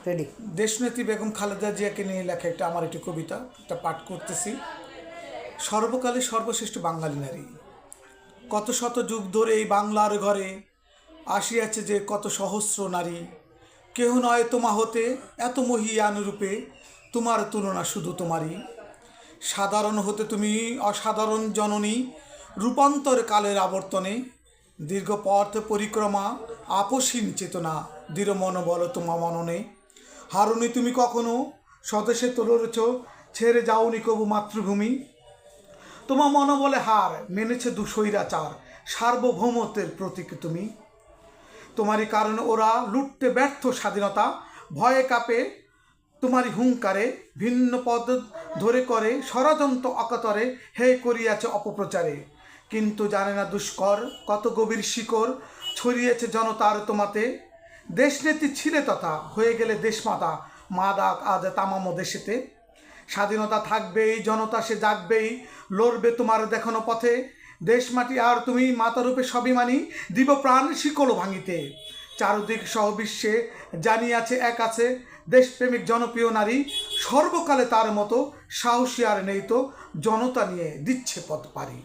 Ready. দেশনেত্রী বেগম খালেদা জিয়াকে নিয়ে লেখা আমার একটি কবিতা, এটা পাঠ করতেছি। সর্বকালে সর্বশ্রেষ্ঠ বাঙালি নারী, কত শত যুগ ধরে এই বাংলার ঘরে আসিয়াছে যে কত সহস্র নারী। কেহ নয় তোমা হতে এত মহিয়ান রূপে, তোমার তুলনা শুধু তোমারই। সাধারণ হতে তুমি অসাধারণ জননী, রূপান্তর কালের আবর্তনে। দীর্ঘ পথ পরিক্রমা, আপসীন চেতনা, দৃঢ় মনোবল তোমা মননে। হারুনি তুমি কখনো স্বদেশে তোলরেছ, ছেড়ে যাওনি কবু মাতৃভূমি। তোমা মনোবলে হার মেনেছে দুঃস্বৈরাচার, সার্বভৌমত্বের প্রতীক তুমি। তোমারই কারণে ওরা লুটতে ব্যর্থ স্বাধীনতা, ভয়ে কাঁপে তোমারই হুঙ্কারে। ভিন্ন পদ ধরে করে ষড়যন্ত্র অকাতরে, হে করিয়াছে অপপ্রচারে। কিন্তু জানে না দুষ্কর কত গভীর শিকড় ছড়িয়েছে জনতার তোমাতে। দেশনেত্রী ছিলে তথা, হয়ে গেলে দেশমাতা, মা ডাক আজ তামাম দেশেতে। স্বাধীনতা থাকবেই, জনতা সে জাগবেই, লড়বে তোমার দেখানো পথে। দেশ মাটি আর তুমি মাতারূপে সবই মানি, দিব প্রাণ শিকল ভাঙিতে। চারদিক সহ বিশ্বে জানিয়াছে এক আছে, দেশপ্রেমিক জনপ্রিয় নারী। সর্বকালে তার মতো সাহসী আর নেই তো, জনতা নিয়ে দিচ্ছে পথ পারি।